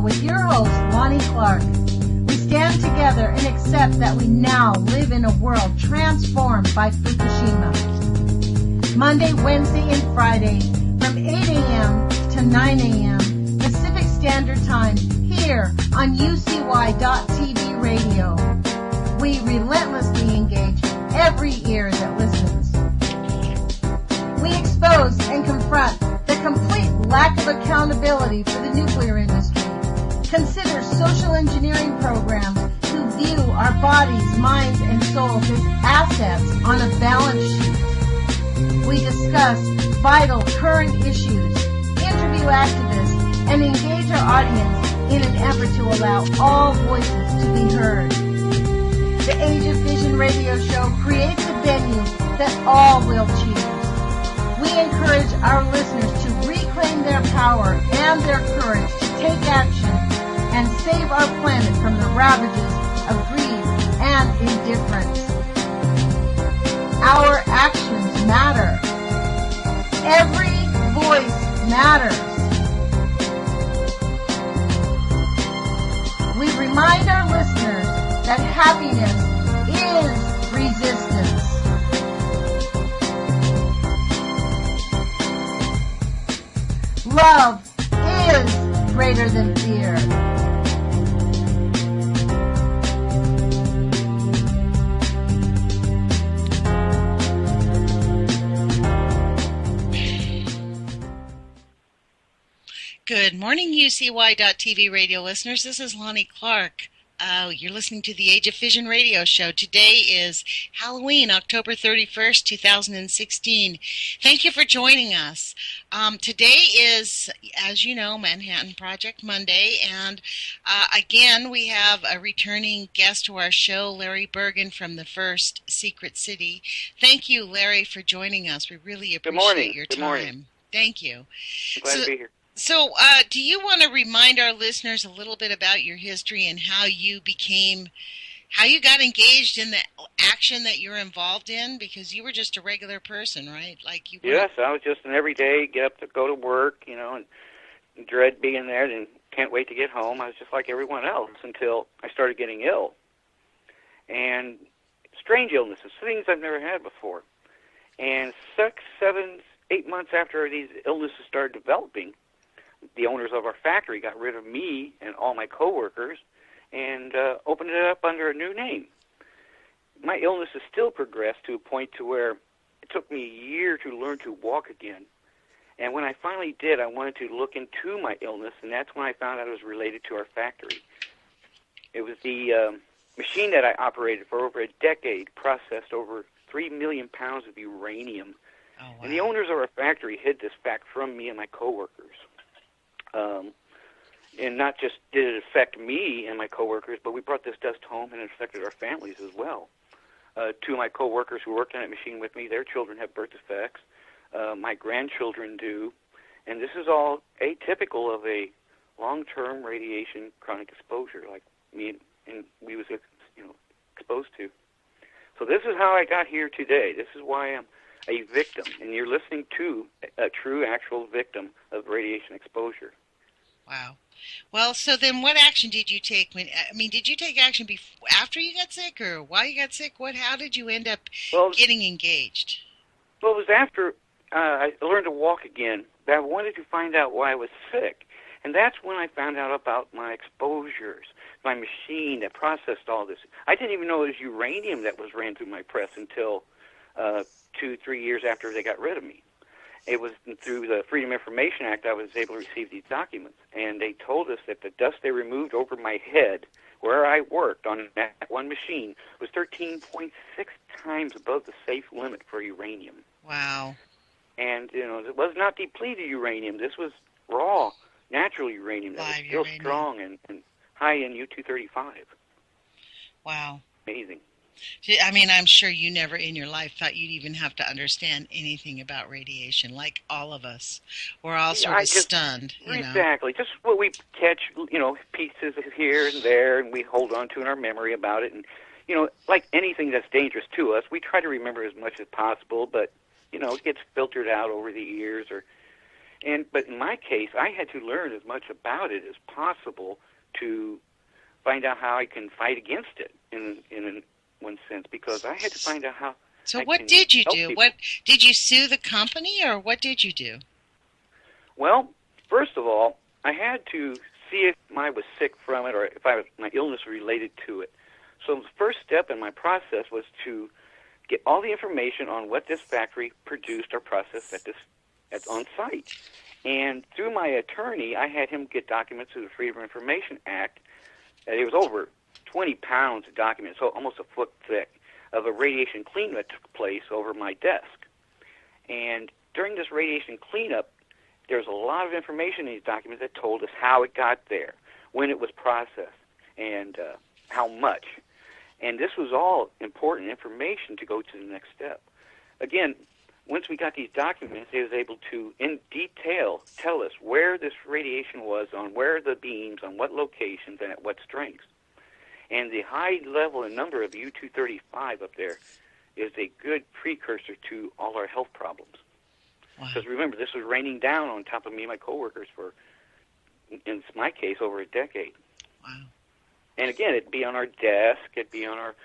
with your host, Lonnie Clark. We stand together and accept that we now live in a world transformed by Fukushima. Monday, Wednesday, and Friday from 8 a.m. to 9 a.m. Pacific Standard Time here on UCY.TV radio. We relentlessly engage every ear that listens. We expose and confront the complete lack of accountability for the nuclear industry. Consider social engineering programs who view our bodies, minds, and souls as assets on a balance sheet. We discuss vital current issues, interview activists, and engage our audience in an effort to allow all voices to be heard. The Age of Fission radio show creates a venue that all will choose. We encourage our listeners to reclaim their power and their courage to take action and save our planet from the ravages of greed and indifference. Our actions matter. Every voice matters. We remind our listeners that happiness is resistance. Love is greater than fear. Good morning, UCY.TV radio listeners. This is Lonnie Clark. You're listening to the Age of Fission radio show. Today is Halloween, October 31st, 2016. Thank you for joining us. Today is, as you know, Manhattan Project Monday, and again, we have a returning guest to our show, Larry Burgen from the First Secret City. Thank you, Larry, for joining us. We really appreciate your time. Good morning. Thank you. I'm glad to be here. So, do you want to remind our listeners a little bit about your history and how you got engaged in the action that you're involved in? Because you were just a regular person, right? Yes, I was just an everyday get up to go to work, and dread being there and can't wait to get home. I was just like everyone else until I started getting ill. And strange illnesses, things I've never had before. And 6, 7, 8 months after these illnesses started developing, the owners of our factory got rid of me and all my coworkers and opened it up under a new name. My illness has still progressed to a point to where it took me a year to learn to walk again. And when I finally did, I wanted to look into my illness, and that's when I found out it was related to our factory. It was the machine that I operated for over a decade, processed over 3 million pounds of uranium. Oh, wow. And the owners of our factory hid this fact from me and my coworkers. And not just did it affect me and my coworkers, but we brought this dust home and it affected our families as well. 2 of my coworkers who worked on that machine with me, their children have birth defects. My grandchildren do. And this is all atypical of a long-term radiation chronic exposure like me and we was exposed to. So this is how I got here today. This is why I'm a victim. And you're listening to a true, actual victim of radiation exposure. Wow. Well, so then what action did you take? Did you take action after you got sick or while you got sick? How did you end up getting engaged? Well, it was after I learned to walk again that I wanted to find out why I was sick. And that's when I found out about my exposures, my machine that processed all this. I didn't even know it was uranium that was ran through my press until 2-3 years after they got rid of me. It was through the Freedom Information Act I was able to receive these documents, and they told us that the dust they removed over my head where I worked on that one machine was 13.6 times above the safe limit for uranium. Wow. And, it was not depleted uranium. This was raw, natural uranium that was still uranium. Strong and high in U-235. Wow. Amazing. I'm sure you never in your life thought you'd even have to understand anything about radiation, like all of us. We're all sort of stunned. Exactly. Just what we catch, pieces here and there, and we hold on to in our memory about it. And, like anything that's dangerous to us, we try to remember as much as possible, but, it gets filtered out over the years. Or, But in my case, I had to learn as much about it as possible to find out how I can fight against it in one sense, because I had to find out how. So what did you do? People. What did you sue the company, or what did you do? Well, first of all, I had to see if I was sick from it or if my illness related to it. So the first step in my process was to get all the information on what this factory produced or processed at on site. And through my attorney, I had him get documents through the Freedom of Information Act. And it was over 20 pounds of documents, so almost a foot thick, of a radiation cleanup that took place over my desk. And during this radiation cleanup, there's a lot of information in these documents that told us how it got there, when it was processed, and how much. And this was all important information to go to the next step. Again, once we got these documents, they was able to, in detail, tell us where this radiation was, on where the beams, on what locations, and at what strengths. And the high level and number of U-235 up there is a good precursor to all our health problems. Because remember, this was raining down on top of me and my coworkers for, in my case, over a decade. Wow. And again, it'd be on our desk, it'd be on our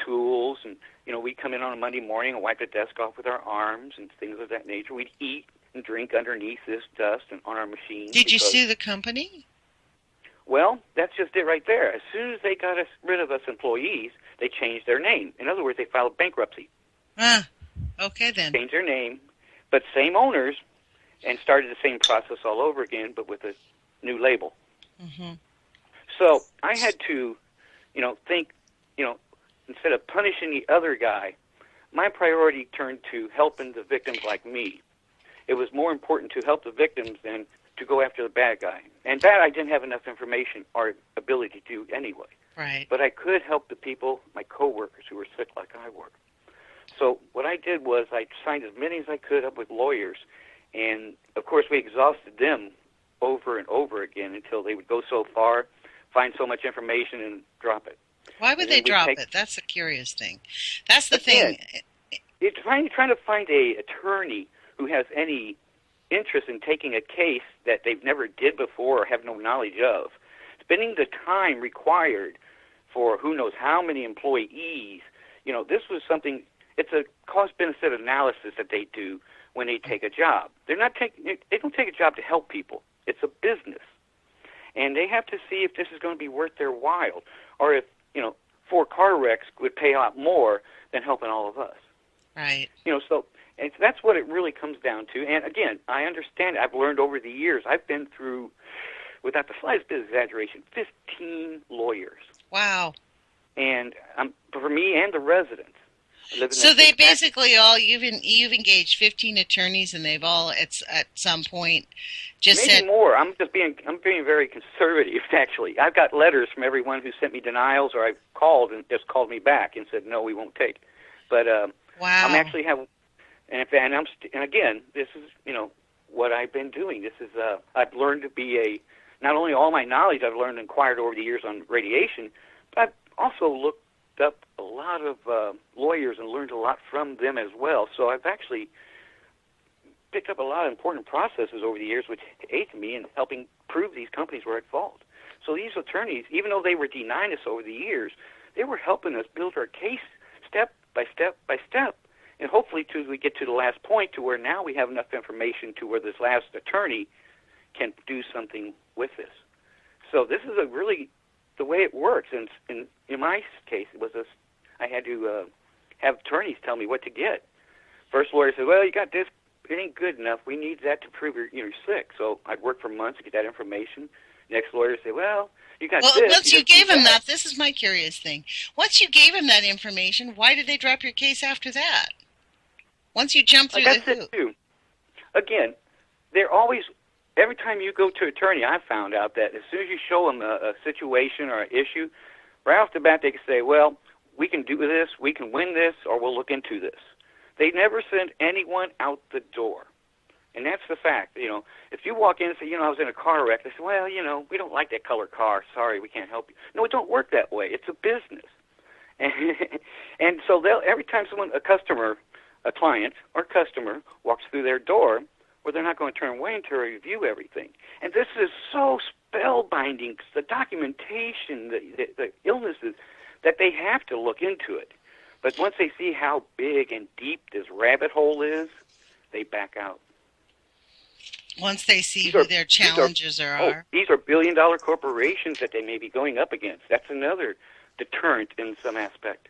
tools, and we'd come in on a Monday morning and wipe the desk off with our arms and things of that nature. We'd eat and drink underneath this dust and on our machines. Did you sue the company? Well, that's just it right there. As soon as they got rid of us employees, they changed their name. In other words, they filed bankruptcy. Okay then. Changed their name, but same owners, and started the same process all over again, but with a new label. Mm-hmm. So I had to, think, instead of punishing the other guy, my priority turned to helping the victims like me. It was more important to help the victims than to go after the bad guy. And that I didn't have enough information or ability to do anyway. Right. But I could help the people, my coworkers, who were sick like I were. So what I did was I signed as many as I could up with lawyers. And, of course, we exhausted them over and over again until they would go so far, find so much information, and drop it. Why would they drop it? That's a curious thing. That's the thing. You're trying to find a attorney who has any interest in taking a case that they've never did before or have no knowledge of. Spending the time required for who knows how many employees, this was something, it's a cost-benefit analysis that they do when they take a job. They don't take a job to help people. It's a business. And they have to see if this is going to be worth their while, or if, 4 car wrecks would pay a lot more than helping all of us. Right. So and that's what it really comes down to. And again, I understand. I've learned over the years. I've been through, without the slightest bit of exaggeration, 15 lawyers. Wow. And for me and the residents. So they basically you've engaged 15 attorneys, and they've all at some point just maybe more. I'm being very conservative. Actually, I've got letters from everyone who sent me denials, or I've called and just called me back and said no, we won't take. But wow. I'm actually and again, this is what I've been doing. This is I've learned to be not only all my knowledge I've learned and acquired over the years on radiation, but I've also looked up a lot of lawyers and learned a lot from them as well. So I've actually picked up a lot of important processes over the years which aid me in helping prove these companies were at fault. So these attorneys, even though they were denying us over the years, they were helping us build our case step by step by step. And hopefully till we get to the last point to where now we have enough information to where this last attorney can do something with this. So this is really the way it works. And in my case, it was I had to have attorneys tell me what to get. First lawyer said, well, you got this. It ain't good enough. We need that to prove you're sick. So I'd work for months to get that information. Next lawyer said, well, you got this. Well, once you gave him that, this is my curious thing. Once you gave him that information, why did they drop your case after that? Once you jump through the hoop. That's it, too. Again, they're always, every time you go to an attorney, I found out that as soon as you show them a situation or an issue, right off the bat they can say, well, we can do this, we can win this, or we'll look into this. They never send anyone out the door. And that's the fact. If you walk in and say, I was in a car wreck, they say, well, we don't like that color car. Sorry, we can't help you. No, it don't work that way. It's a business. And so every time a client or customer walks through their door, or they're not going to turn away until I review everything. And this is so spellbinding, 'cause the documentation, the illnesses, that they have to look into it. But once they see how big and deep this rabbit hole is, they back out. Once they see who their challenges are. These are billion-dollar corporations that they may be going up against. That's another deterrent in some aspect.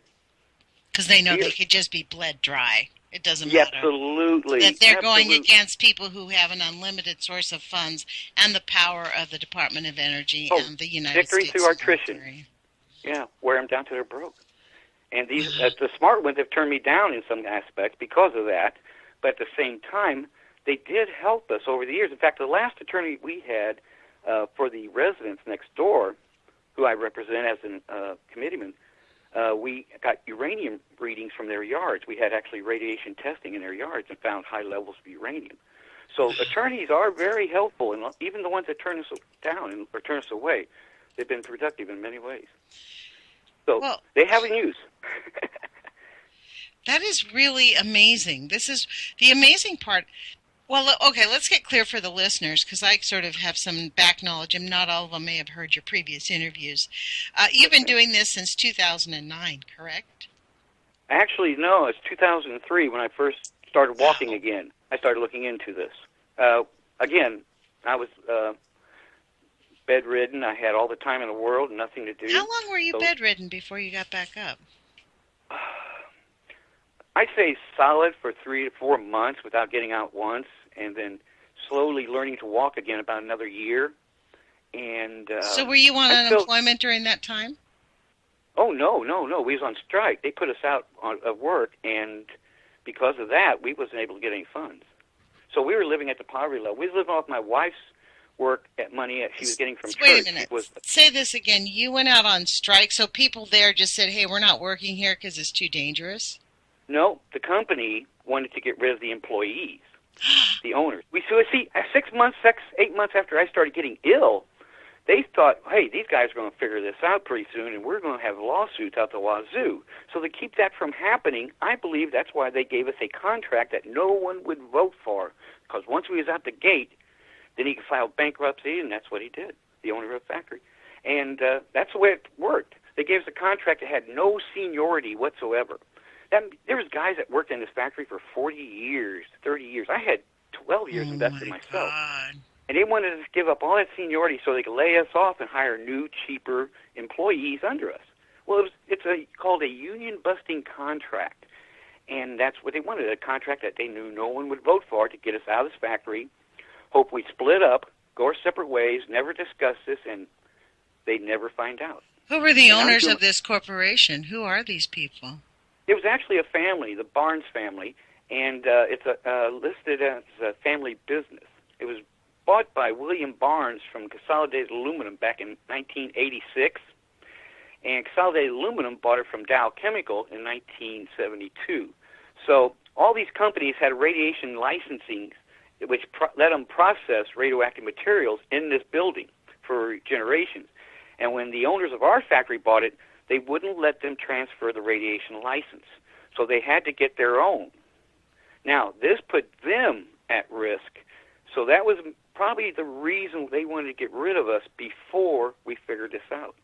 Because they know they could just be bled dry. It doesn't matter. Absolutely. That they're going against people who have an unlimited source of funds and the power of the Department of Energy and the United States. Victory through attrition. Yeah, wear them down till they're broke. And these the smart ones have turned me down in some aspects because of that. But at the same time, they did help us over the years. In fact, the last attorney we had for the residents next door, who I represent as a committeeman, we got uranium readings from their yards. We had actually radiation testing in their yards and found high levels of uranium. So attorneys are very helpful, and even the ones that turn us down or turn us away, they've been productive in many ways. So they have a use. That is really amazing. This is the amazing part. Well, okay, let's get clear for the listeners, because I sort of have some back knowledge, and not all of them may have heard your previous interviews. You've been doing this since 2009, correct? Actually, no, it's 2003 when I first started walking again. I started looking into this. Again, I was bedridden. I had all the time in the world, nothing to do. How long were you bedridden before you got back up? I'd say solid for 3 to 4 months without getting out once, and then slowly learning to walk again about another year. And so were you on unemployment during that time? Oh, no. We was on strike. They put us out of work, and because of that, we wasn't able to get any funds. So we were living at the poverty level. We was living off my wife's work at money she was getting from church. Wait a minute. Say this again. You went out on strike, so people there just said, hey, we're not working here because it's too dangerous? No, the company wanted to get rid of the employees, the owners. So see, 8 months after I started getting ill, they thought, hey, these guys are going to figure this out pretty soon, and we're going to have lawsuits out the wazoo. So to keep that from happening, I believe that's why they gave us a contract that no one would vote for, because once we was out the gate, then he could file bankruptcy, and that's what he did, the owner of the factory. And that's the way it worked. They gave us a contract that had no seniority whatsoever. There was guys that worked in this factory for 40 years, 30 years. I had 12 years invested myself. God. And they wanted us to give up all that seniority so they could lay us off and hire new, cheaper employees under us. Well, it's called a union-busting contract. And that's what they wanted, a contract that they knew no one would vote for to get us out of this factory, hope we split up, go our separate ways, never discuss this, and they'd never find out. Who were the owners of this corporation? Who are these people? It was actually a family, the Barnes family, and it's listed as a family business. It was bought by William Barnes from Consolidated Aluminum back in 1986, and Consolidated Aluminum bought it from Dow Chemical in 1972. So all these companies had radiation licensing, which let them process radioactive materials in this building for generations. And when the owners of our factory bought it, they wouldn't let them transfer the radiation license. So they had to get their own. Now, this put them at risk. So that was probably the reason they wanted to get rid of us before we figured this out.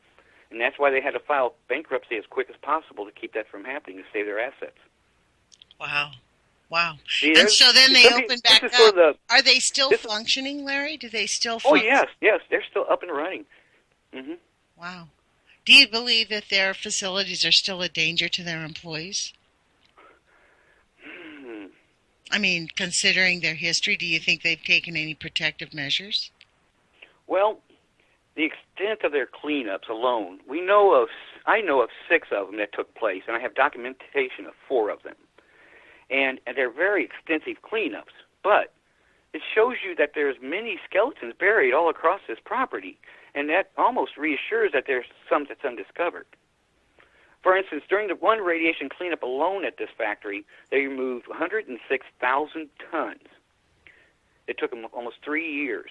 And that's why they had to file bankruptcy as quick as possible to keep that from happening, to save their assets. Wow. See, and so then they opened back up. Are they still functioning, Larry? Do they still function? Oh, yes. They're still up and running. Mm-hmm. Wow. Do you believe that their facilities are still a danger to their employees? I mean, considering their history, do you think they've taken any protective measures? Well, the extent of their cleanups alone, I know of 6 of them that took place, and I have documentation of 4 of them. And they're very extensive cleanups, but it shows you that there's many skeletons buried all across this property, and that almost reassures that there's some that's undiscovered. For instance, during the one radiation cleanup alone at this factory, they removed 106,000 tons. It took them almost 3 years.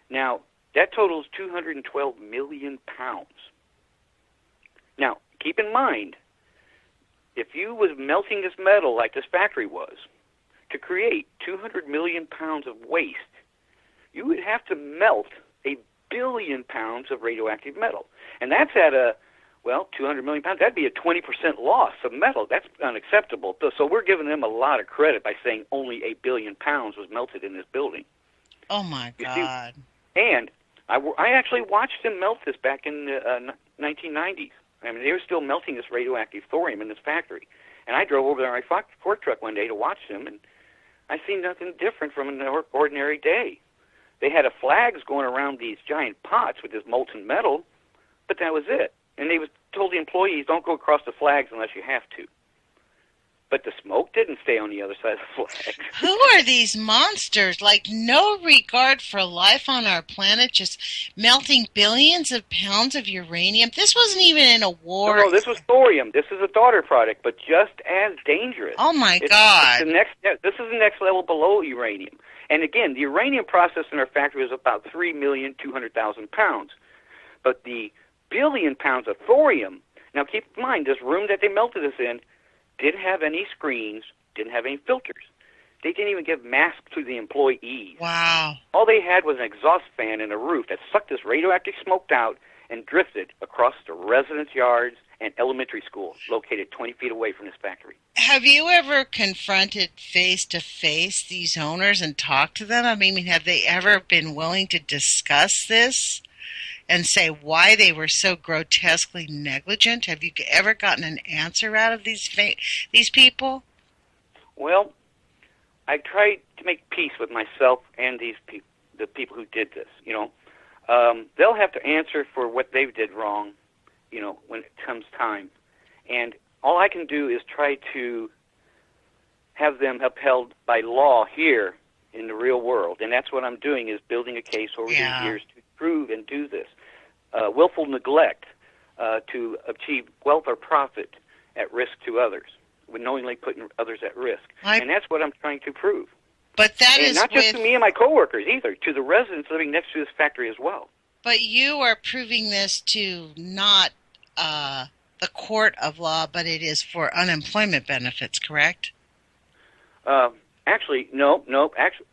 Now, that totals 212 million pounds. Now, keep in mind, if you was melting this metal like this factory was, to create 200 million pounds of waste, you would have to melt 1 billion pounds of radioactive metal. And that's at 200 million pounds. That'd be a 20% loss of metal. That's unacceptable. So we're giving them a lot of credit by saying only 1 billion pounds was melted in this building. Oh, my God. And I actually watched them melt this back in the 1990s. I mean, they were still melting this radioactive thorium in this factory. And I drove over there in my fork truck one day to watch them, and I seen nothing different from an ordinary day. They had flags going around these giant pots with this molten metal, but that was it. And they told the employees, don't go across the flags unless you have to. But the smoke didn't stay on the other side of the flag. Who are these monsters? Like, no regard for life on our planet, just melting billions of pounds of uranium. This wasn't even in a war. No, this was thorium. This is a daughter product, but just as dangerous. Oh, my God. This is the next level below uranium. And again, the uranium process in our factory was about 3,200,000 pounds. But the billion pounds of thorium, now keep in mind, this room that they melted this in didn't have any screens, didn't have any filters. They didn't even give masks to the employees. Wow. All they had was an exhaust fan and a roof that sucked this radioactive smoke out and drifted across the residence yards and elementary schools located 20 feet away from this factory. Have you ever confronted face-to-face these owners and talked to them? I mean, have they ever been willing to discuss this and say why they were so grotesquely negligent? Have you ever gotten an answer out of these people? Well, I tried to make peace with myself and these people, the people who did this. They'll have to answer for what they did wrong, when it comes time. And all I can do is try to have them upheld by law here in the real world. And that's what I'm doing, is building a case over these years to prove and do this. Willful neglect to achieve wealth or profit at risk to others, with knowingly putting others at risk. And that's what I'm trying to prove. But that and is not just to me and my coworkers either, to the residents living next to this factory as well. But you are proving this to not the court of law, but it is for unemployment benefits, correct? Actually, no. Actually,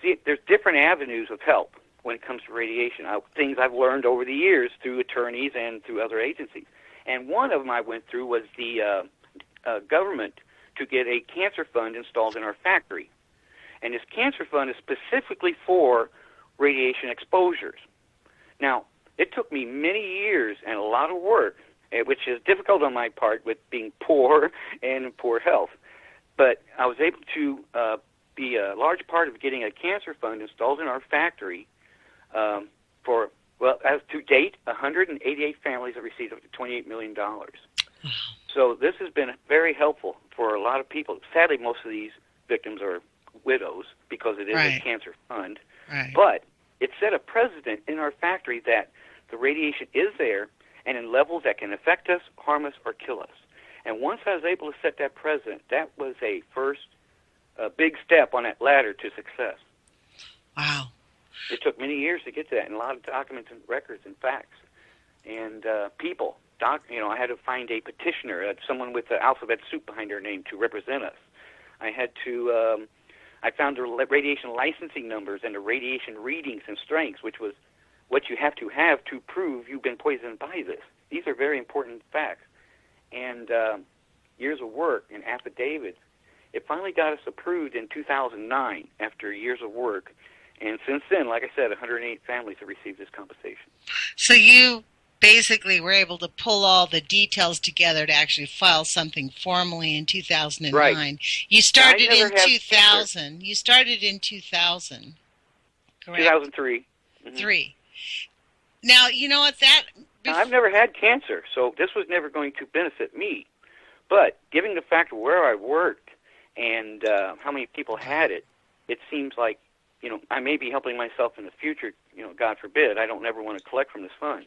see, there's different avenues of help when it comes to radiation. Things I've learned over the years through attorneys and through other agencies. And one of them I went through was the government to get a cancer fund installed in our factory. And this cancer fund is specifically for radiation exposures. Now, it took me many years and a lot of work, which is difficult on my part with being poor and in poor health. But I was able to be a large part of getting a cancer fund installed in our factory for, as to date, 188 families have received up to $28 million. So this has been very helpful for a lot of people. Sadly, most of these victims are widows because it is a cancer fund. Right. But it set a precedent in our factory that the radiation is there and in levels that can affect us, harm us, or kill us. And once I was able to set that precedent, that was a first big step on that ladder to success. Wow. It took many years to get to that, and a lot of documents and records and facts. And people, I had to find a petitioner, someone with the alphabet soup behind their name to represent us. I had to, I found the radiation licensing numbers and the radiation readings and strengths, which was what you have to prove you've been poisoned by this. These are very important facts. And years of work and affidavits, it finally got us approved in 2009 after years of work. And since then, like I said, 108 families have received this compensation. So you basically were able to pull all the details together to actually file something formally in 2009. Right. You started in 2000. You started in 2000, correct? 2003. Mm-hmm. 3. Now, you know what Now, I've never had cancer, so this was never going to benefit me. But given the fact of where I worked and how many people had it, it seems like, I may be helping myself in the future, God forbid. I don't ever want to collect from this fund.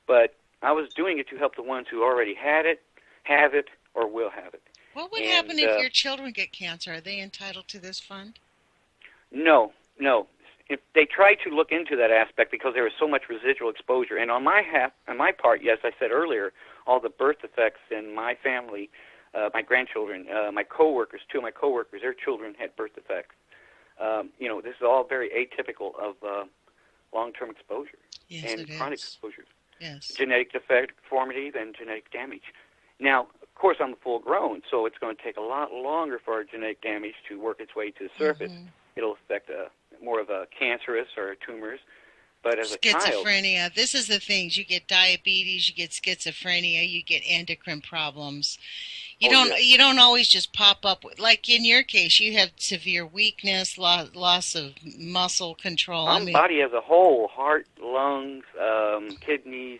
But I was doing it to help the ones who already had it, have it, or will have it. What would happen if your children get cancer? Are they entitled to this fund? No. If they tried to look into that aspect because there was so much residual exposure. And on my part, yes, I said earlier, all the birth defects in my family my grandchildren, my coworkers, two of my coworkers, their children had birth defects. This is all very atypical of long-term exposure and chronic exposures. Yes. Genetic deformity and genetic damage. Now, of course, I'm full grown, so it's going to take a lot longer for our genetic damage to work its way to the surface. Mm-hmm. It'll affect more of a cancerous or tumors. But as a child, schizophrenia. This is the things. You get diabetes, you get schizophrenia, you get endocrine problems. You don't always just pop up with, like in your case, you have severe weakness, loss of muscle control. My body as a whole, heart, lungs, kidneys,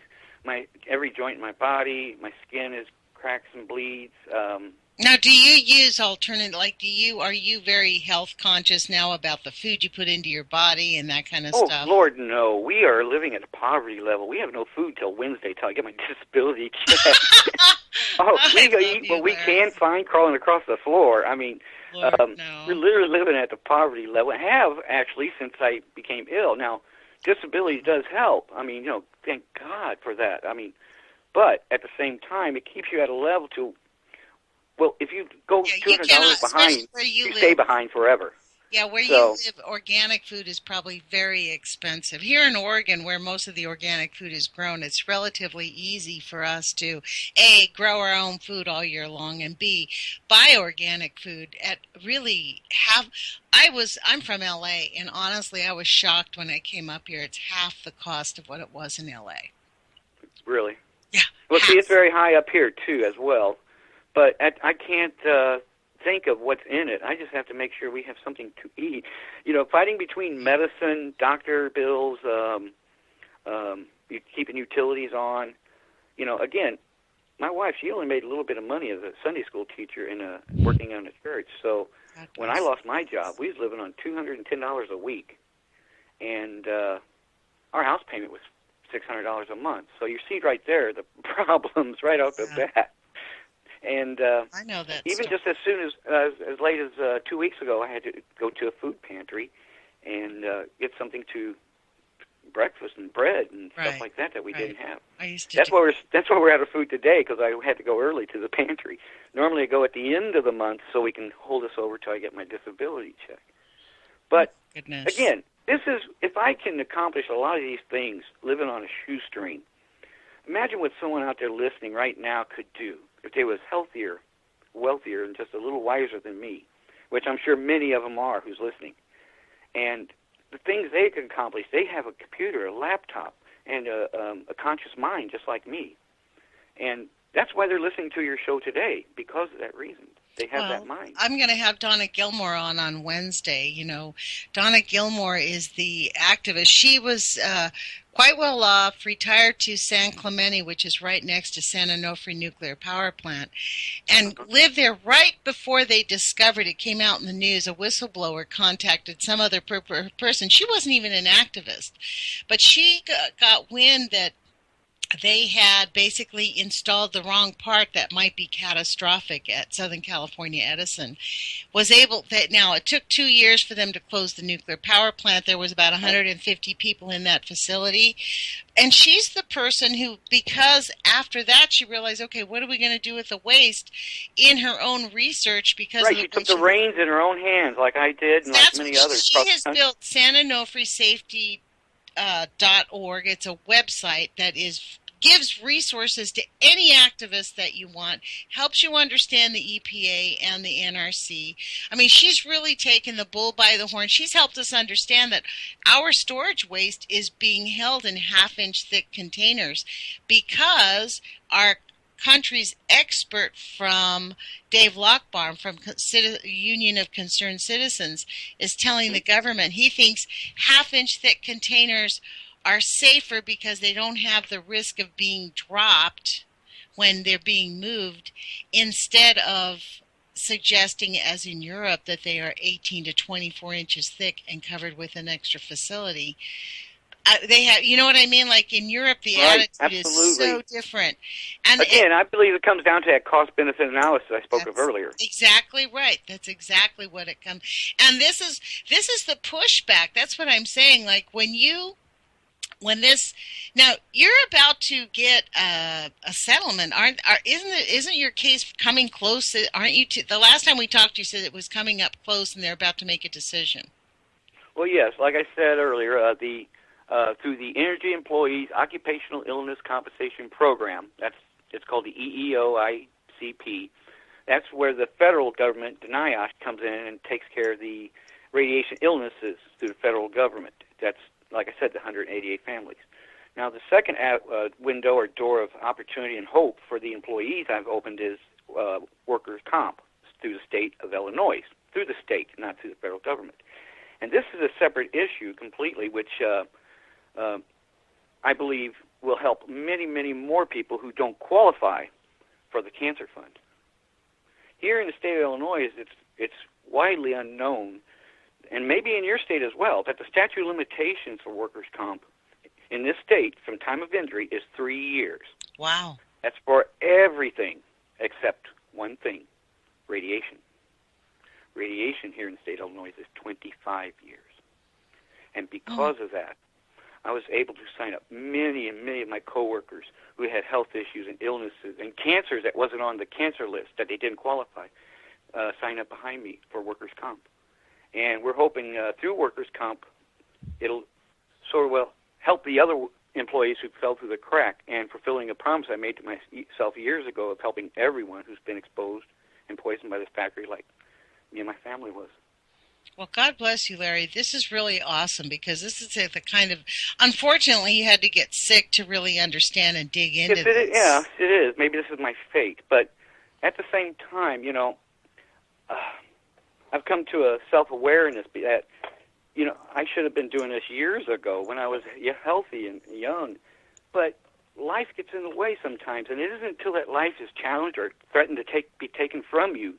every joint in my body, my skin is cracks and bleeds. Now, do you use alternate? Are you very health conscious now about the food you put into your body and that kind of stuff? Oh, Lord, no. We are living at a poverty level. We have no food till Wednesday till I get my disability check. We eat what we can find crawling across the floor. I mean, Lord, no. We're literally living at the poverty level. I have, actually, since I became ill. Now, disability does help. I mean, thank God for that. I mean, but at the same time, it keeps you at a level to... Well, if you go $200 behind, you stay behind forever. Yeah, where you live, organic food is probably very expensive. Here in Oregon, where most of the organic food is grown, it's relatively easy for us to, A, grow our own food all year long, and B, buy organic food I'm from L.A., and honestly, I was shocked when I came up here. It's half the cost of what it was in L.A. Really? Yeah. Well, see, it's very high up here, too, as well. But I can't think of what's in it. I just have to make sure we have something to eat. Fighting between medicine, doctor bills, keeping utilities on. Again, my wife, she only made a little bit of money as a Sunday school teacher and working on a church. So when I lost my job, we was living on $210 a week. And our house payment was $600 a month. So you see right there the problems right off the bat. And I know that even just as soon as late as 2 weeks ago, I had to go to a food pantry and get something to breakfast and bread and stuff like that we didn't have. That's why we're out of food today, because I had to go early to the pantry. Normally I go at the end of the month so we can hold us over till I get my disability check. But again, this is, if I can accomplish a lot of these things living on a shoestring, imagine what someone out there listening right now could do if they was healthier, wealthier, and just a little wiser than me, which I'm sure many of them are who's listening. And the things they can accomplish, they have a computer, a laptop, and a conscious mind just like me. And that's why they're listening to your show today, because of that reason. They have that mind. I'm going to have Donna Gilmore on Wednesday. Donna Gilmore is the activist. She was quite well off, retired to San Clemente, which is right next to San Onofre Nuclear Power Plant, and lived there right before they discovered it. Came out in the news. A whistleblower contacted some other person. She wasn't even an activist, but she got wind that they had basically installed the wrong part that might be catastrophic at Southern California Edison. Now, it took 2 years for them to close the nuclear power plant. There was about 150 people in that facility. And she's the person who, because after that she realized, okay, what are we going to do with the waste, in her own research, because she took the reins in her own hands like I did and like many others. She has built San Onofre Safety .org. It's a website that gives resources to any activist that you want, helps you understand the EPA and the NRC. I mean, she's really taken the bull by the horn. She's helped us understand that our storage waste is being held in half-inch thick containers because our country's expert from Dave Lochbaum from Union of Concerned Citizens is telling the government he thinks half-inch thick containers are safer because they don't have the risk of being dropped when they're being moved, instead of suggesting, as in Europe, that they are 18 to 24 inches thick and covered with an extra facility. They have, you know what I mean? Like in Europe, the attitude is so different. And again, I believe it comes down to that cost-benefit analysis I spoke of earlier. Exactly right. That's exactly what it comes. And this is the pushback. That's what I'm saying. Like when you when this now you're about to get a settlement, isn't your case coming close? Aren't you? The last time we talked, you said it was coming up close, and they're about to make a decision. Well, yes, like I said earlier, through the Energy Employees Occupational Illness Compensation Program, it's called the EEOICP. That's where the federal government, the NIOSH, comes in and takes care of the radiation illnesses through the federal government. That's, like I said, the 188 families. Now, the second window or door of opportunity and hope for the employees I've opened is workers' comp through the state of Illinois, through the state, not through the federal government. And this is a separate issue completely, which I believe will help many, many more people who don't qualify for the cancer fund. Here in the state of Illinois, it's widely unknown, and maybe in your state as well, that the statute of limitations for workers' comp in this state from time of injury is 3 years. Wow. That's for everything except one thing, radiation. Radiation here in the state of Illinois is 25 years. And because of that, I was able to sign up many and many of my coworkers who had health issues and illnesses and cancers that wasn't on the cancer list, that they didn't qualify, sign up behind me for workers' comp. And we're hoping through workers' comp, it'll sort of help the other employees who fell through the crack and fulfilling a promise I made to myself years ago of helping everyone who's been exposed and poisoned by this factory like me and my family was. Well, God bless you, Larry. This is really awesome because this is the kind of, unfortunately, you had to get sick to really understand and dig into this. Yes, it is. Maybe this is my fate. But at the same time, I've come to a self-awareness that, I should have been doing this years ago when I was healthy and young. But life gets in the way sometimes, and it isn't until that life is challenged or threatened to be taken from you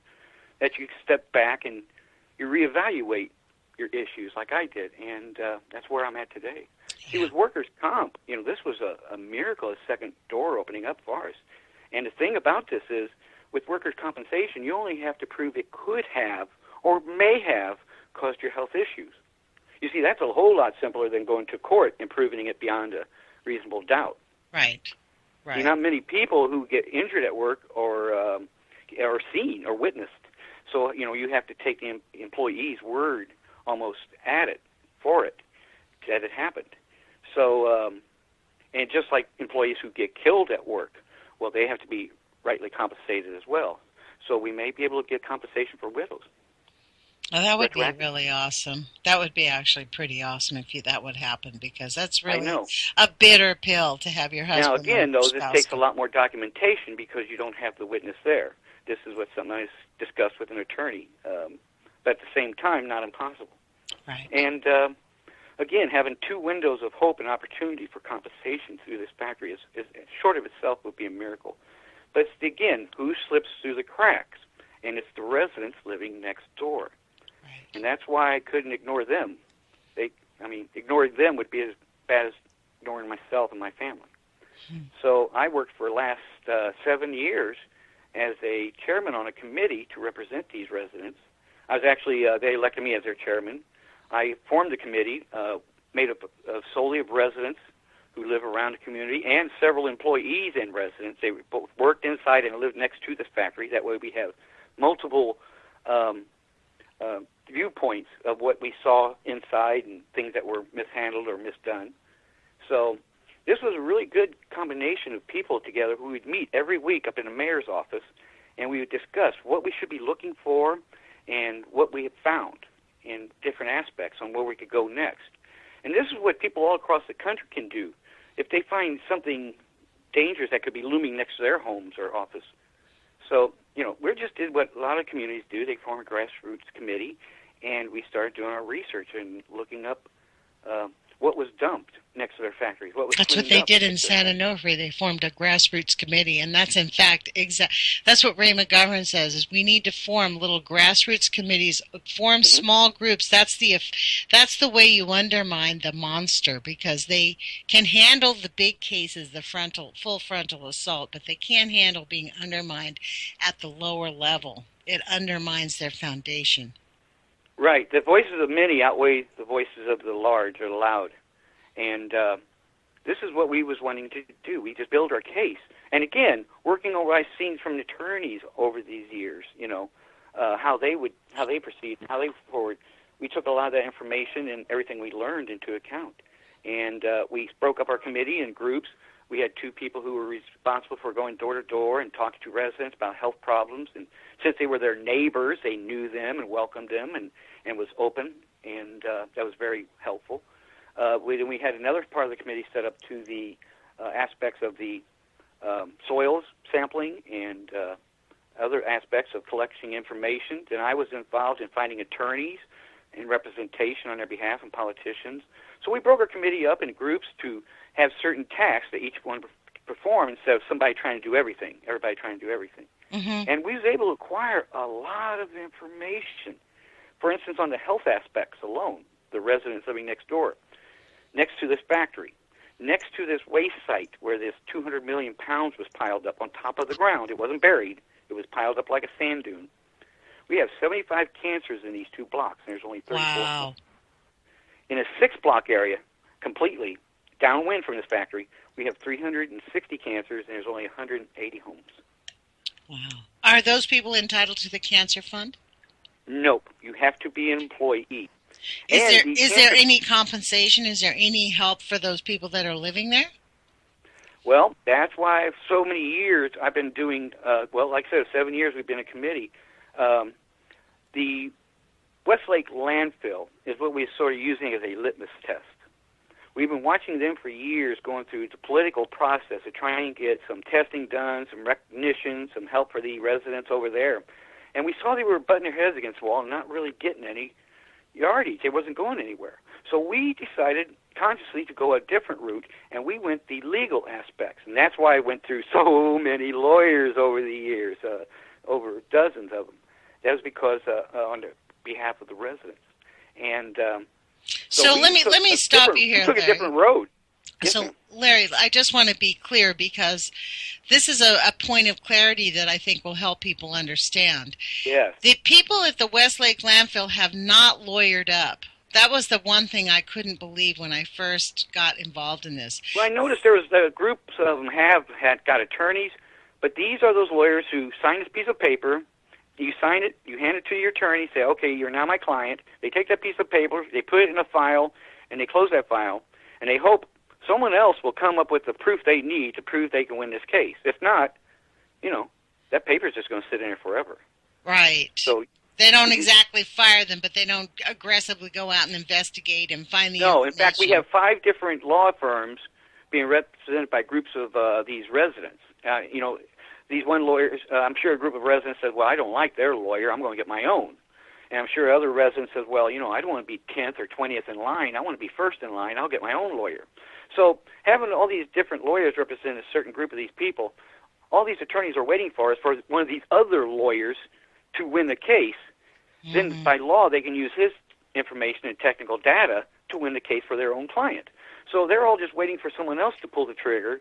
that you step back and you reevaluate your issues like I did, and that's where I'm at today. See, with workers' comp, this was a miracle, a second door opening up for us. And the thing about this is, with workers' compensation, you only have to prove it could have or may have caused your health issues. You see, that's a whole lot simpler than going to court and proving it beyond a reasonable doubt. Right. Not many people who get injured at work or seen or witnessed. So, you have to take the employee's word almost at it, for it, that it happened. So, and just like employees who get killed at work, well, they have to be rightly compensated as well. So we may be able to get compensation for widows. Oh, that would be really awesome. That would be actually pretty awesome if that would happen, because that's really a bitter pill to have your husband. Now, again, though, this takes a lot more documentation because you don't have the witness there. This is what something I discussed with an attorney, but at the same time, not impossible. Right. And again, having two windows of hope and opportunity for compensation through this factory is short of itself would be a miracle. But it's, again, who slips through the cracks? And it's the residents living next door. Right. And that's why I couldn't ignore them. Ignoring them would be as bad as ignoring myself and my family. So I worked for the last 7 years as a chairman on a committee to represent these residents. I was actually, they elected me as their chairman. I formed a committee made up solely of residents who live around the community and several employees and residents. They both worked inside and lived next to this factory. That way we have multiple viewpoints of what we saw inside and things that were mishandled or misdone. So this was a really good combination of people together who would meet every week up in the mayor's office, and we would discuss what we should be looking for and what we had found in different aspects on where we could go next. And this is what people all across the country can do. If they find something dangerous that could be looming next to their homes or office. So, we just did what a lot of communities do. They form a grassroots committee, and we started doing our research and looking up what was dumped next to their factories. That's what they did in Santa Onofre. They formed a grassroots committee, and that's in fact that's what Ray McGovern says: is we need to form little grassroots committees, form small groups. That's the way you undermine the monster, because they can handle the big cases, the full frontal assault, but they can't handle being undermined at the lower level. It undermines their foundation. Right. The voices of many outweigh the voices of the large or the loud. And this is what we was wanting to do. We just build our case. And again, working on what I've seen from the attorneys over these years, how they proceed, how they forward. We took a lot of that information and everything we learned into account. And we broke up our committee in groups. We had 2 people who were responsible for going door to door and talking to residents about health problems. And since they were their neighbors, they knew them and welcomed them and was open, and that was very helpful. We had another part of the committee set up to the aspects of the soils sampling and other aspects of collecting information. Then I was involved in finding attorneys and representation on their behalf and politicians. So we broke our committee up in groups to have certain tasks that each one perform instead of somebody trying to do everything, everybody trying to do everything. Mm-hmm. And we was able to acquire a lot of information. For instance, on the health aspects alone, the residents living next door, next to this factory, next to this waste site where this 200 million pounds was piled up on top of the ground. It wasn't buried. It was piled up like a sand dune. We have 75 cancers in these 2 blocks, and there's only 34. Wow. In a 6-block area, completely downwind from this factory, we have 360 cancers, and there's only 180 homes. Wow. Are those people entitled to the cancer fund? Nope. You have to be an employee. Is there any compensation? Is there any help for those people that are living there? Well, that's why so many years I've been doing, like I said, 7 years we've been a committee. The Westlake landfill is what we're sort of using as a litmus test. We've been watching them for years going through the political process of trying to get some testing done, some recognition, some help for the residents over there. And we saw they were butting their heads against the wall and not really getting any yardage. It wasn't going anywhere. So we decided consciously to go a different route, and we went the legal aspects. And that's why I went through so many lawyers over the years, over dozens of them. That was because on behalf of the residents. And so let me stop you here, We took Larry. a different road. Yes, So, ma'am. Larry, I just want to be clear because this is a point of clarity that I think will help people understand. Yes. The people at the Westlake landfill have not lawyered up. That was the one thing I couldn't believe when I first got involved in this. Well, I noticed there was groups of them had got attorneys, but these are those lawyers who sign this piece of paper. You sign it, you hand it to your attorney, say, okay, you're now my client. They take that piece of paper, they put it in a file, and they close that file, and they hope someone else will come up with the proof they need to prove they can win this case. If not, that paper is just going to sit in there forever. Right. So they don't exactly fire them, but they don't aggressively go out and investigate and find the No, in information. fact, we have 5 different law firms being represented by groups of these residents. These one lawyers, I'm sure a group of residents said, well, I don't like their lawyer, I'm going to get my own. And I'm sure other residents said, well, I don't want to be 10th or 20th in line, I want to be first in line, I'll get my own lawyer. So having all these different lawyers represent a certain group of these people, all these attorneys are waiting for is for one of these other lawyers to win the case. Mm-hmm. Then by law they can use his information and technical data to win the case for their own client. So they're all just waiting for someone else to pull the trigger,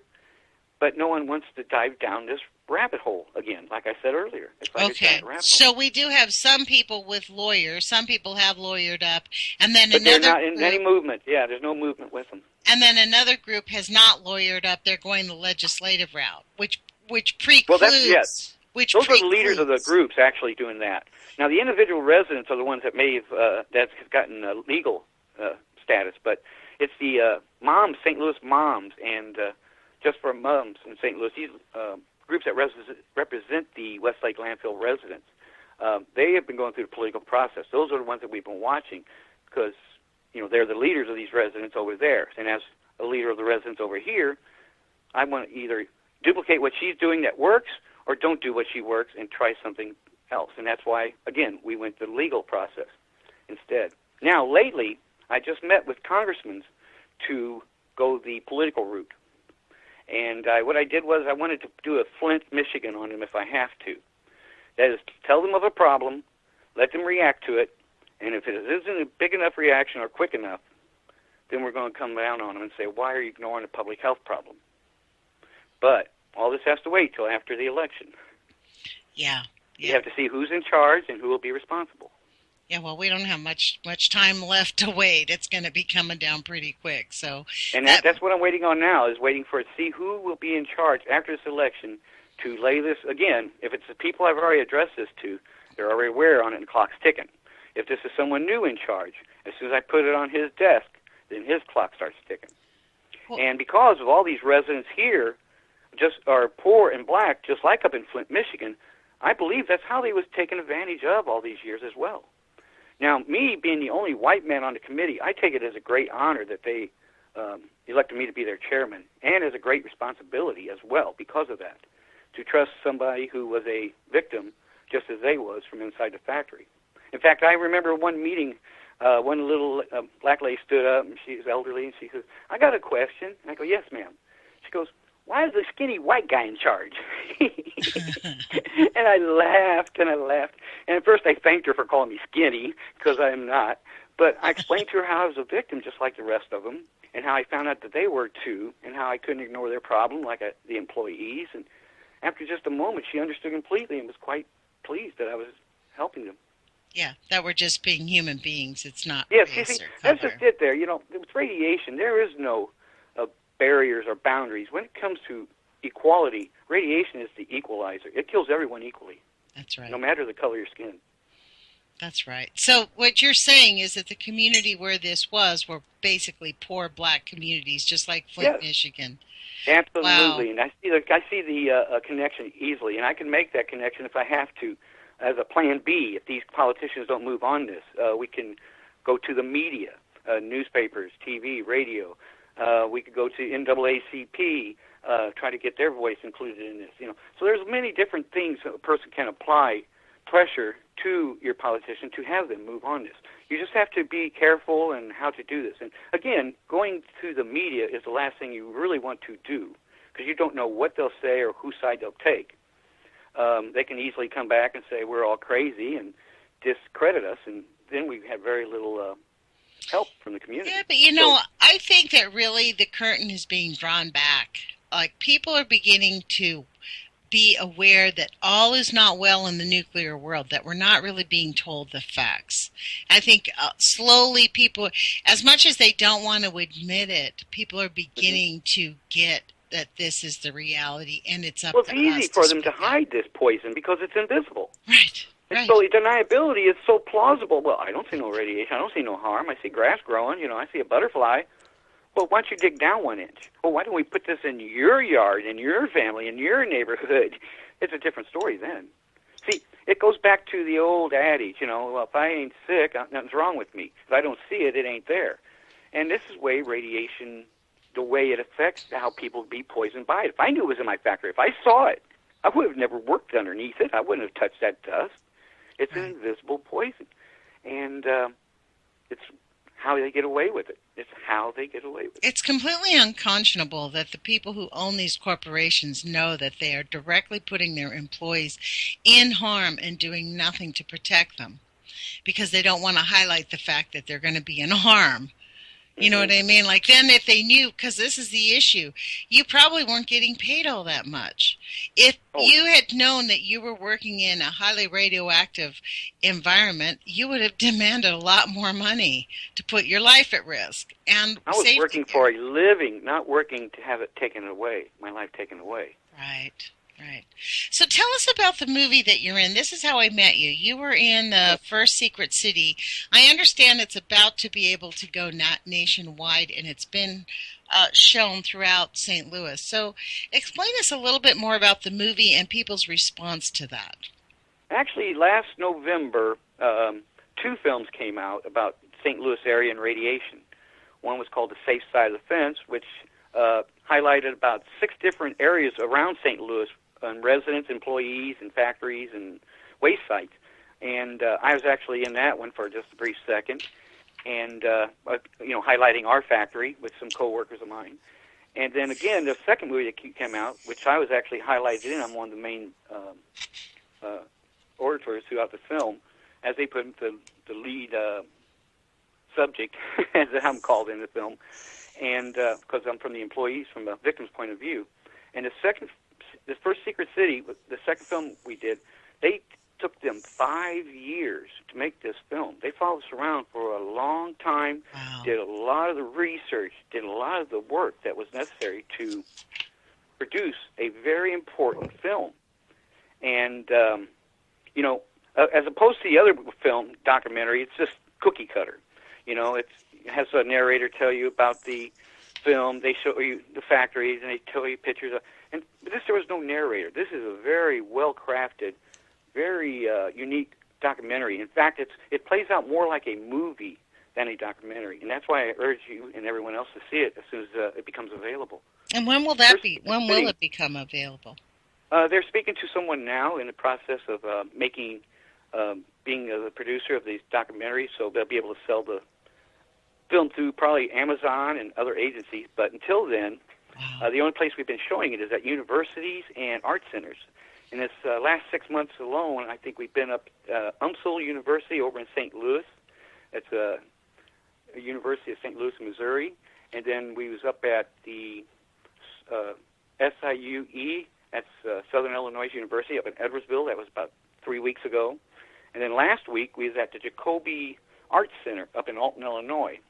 but no one wants to dive down this rabbit hole again, like I said earlier. It's like a giant rabbit hole. So we do have some people with lawyers. Some people have lawyered up, and then but another they're not in any movement. Yeah, there's no movement with them. And then another group has not lawyered up. They're going the legislative route, which precludes. Well, that's yes. Which those precludes. are the leaders of the groups actually doing that. Now, the individual residents are the ones that may have that's gotten legal status, but it's the moms, St. Louis moms, and just for moms in St. Louis, these groups that represent the Westlake landfill residents. They have been going through the political process. Those are the ones that we've been watching because they're the leaders of these residents over there. And as a leader of the residents over here, I want to either duplicate what she's doing that works or don't do what she works and try something else. And that's why, again, we went the legal process instead. Now, lately, I just met with congressmen to go the political route. And what I did was I wanted to do a Flint, Michigan on them if I have to. That is, tell them of a problem, let them react to it, and if it isn't a big enough reaction or quick enough, then we're going to come down on them and say, why are you ignoring a public health problem? But all this has to wait till after the election. Yeah. You have to see who's in charge and who will be responsible. Yeah, well, we don't have much time left to wait. It's going to be coming down pretty quick. So, And that's what I'm waiting on now, is waiting for to see who will be in charge after this election to lay this, again, if it's the people I've already addressed this to, they're already aware on it and the clock's ticking. If this is someone new in charge, as soon as I put it on his desk, then his clock starts ticking. Well, and because of all these residents here just are poor and black, just like up in Flint, Michigan, I believe that's how they was taken advantage of all these years as well. Now, me being the only white man on the committee, I take it as a great honor that they elected me to be their chairman, and as a great responsibility as well because of that, to trust somebody who was a victim just as they was from inside the factory. In fact, I remember one meeting, one little black lady stood up, and she's elderly, and she says, "I got a question." And I go, "Yes, ma'am." She goes, "Why is the skinny white guy in charge?" And I laughed and I laughed. And at first I thanked her for calling me skinny, because I am not. But I explained to her how I was a victim just like the rest of them, and how I found out that they were too, and how I couldn't ignore their problem like the employees. And after just a moment, she understood completely and was quite pleased that I was helping them. yeah, that we're just being human beings. It's not Yes, race you see, or that's color. just it there. You know, with radiation, there is no barriers or boundaries. When it comes to equality, radiation is the equalizer. It kills everyone equally, That's right. no matter the color of your skin. That's right. So what you're saying is that the community where this was were basically poor black communities, just like Flint, Yes. Michigan. Absolutely, Wow. and I see the connection easily, and I can make that connection if I have to, as a plan B. If these politicians don't move on this, we can go to the media, newspapers, TV, radio. We could go to NAACP, try to get their voice included in this. You know, so there's many different things a person can apply pressure to your politician to have them move on this. You just have to be careful in how to do this. And again, going to the media is the last thing you really want to do, because you don't know what they'll say or whose side they'll take. They can easily come back and say we're all crazy and discredit us, and then we have very little help from the community. Yeah, but you know, I think that really the curtain is being drawn back. Like, people are beginning to be aware that all is not well in the nuclear world, that we're not really being told the facts. I think slowly people, as much as they don't want to admit it, people are beginning to get that this is the reality, and it's up to us. Well, it's easy for them to hide this poison because it's invisible. Right. And so deniability is so plausible. Well, I don't see no radiation. I don't see no harm. I see grass growing. You know, I see a butterfly. Well, why don't you dig down 1 inch? Well, why don't we put this in your yard, in your family, in your neighborhood? It's a different story then. See, it goes back to the old adage, you know, well, if I ain't sick, nothing's wrong with me. If I don't see it, it ain't there. And this is way radiation, the way it affects how people be poisoned by it. If I knew it was in my factory, if I saw it, I would have never worked underneath it. I wouldn't have touched that dust. It's an invisible poison. And it's how they get away with it. It's how they get away with it. It's completely unconscionable that the people who own these corporations know that they are directly putting their employees in harm and doing nothing to protect them, because they don't want to highlight the fact that they're going to be in harm. You know what I mean? Like, then if they knew, because this is the issue, you probably weren't getting paid all that much. If you had known that you were working in a highly radioactive environment, you would have demanded a lot more money to put your life at risk. And I was working for a living, not working to have it taken away, my life taken away. Right. Right. So tell us about the movie that you're in. This is how I met you. You were in the First Secret City. I understand it's about to be able to go nationwide, and it's been shown throughout St. Louis. So explain us a little bit more about the movie and people's response to that. Actually, last November, 2 films came out about St. Louis area and radiation. One was called The Safe Side of the Fence, which highlighted about 6 different areas around St. Louis, and residents, employees, and factories, and waste sites. And I was actually in that one for just a brief second, and highlighting our factory with some coworkers of mine. And then again, the second movie that came out, which I was actually highlighted in, I'm one of the main orators throughout the film, as they put the lead subject, as I'm called in the film, and because I'm from the employees, from the victim's point of view. And the First Secret City, the second film we did, they took them 5 years to make this film. They followed us around for a long time, Wow. did a lot of the research, did a lot of the work that was necessary to produce a very important film. And, as opposed to the other film documentary, it's just cookie cutter. It has a narrator tell you about the film. They show you the factories, and they tell you pictures. But there was no narrator. This is a very well-crafted, very unique documentary. In fact, it plays out more like a movie than a documentary, and that's why I urge you and everyone else to see it as soon as it becomes available. And when will that be? When will it become available? They're speaking to someone now in the process of being the producer of these documentaries, so they'll be able to sell the film through probably Amazon and other agencies. But until then, Wow. the only place we've been showing it is at universities and art centers. In this last 6 months alone, I think we've been up UMSL University over in St. Louis. It's a University of St. Louis, Missouri. And then we was up at the SIUE, that's Southern Illinois University up in Edwardsville. That was about 3 weeks ago. And then last week we was at the Jacoby Arts Center up in Alton, Illinois.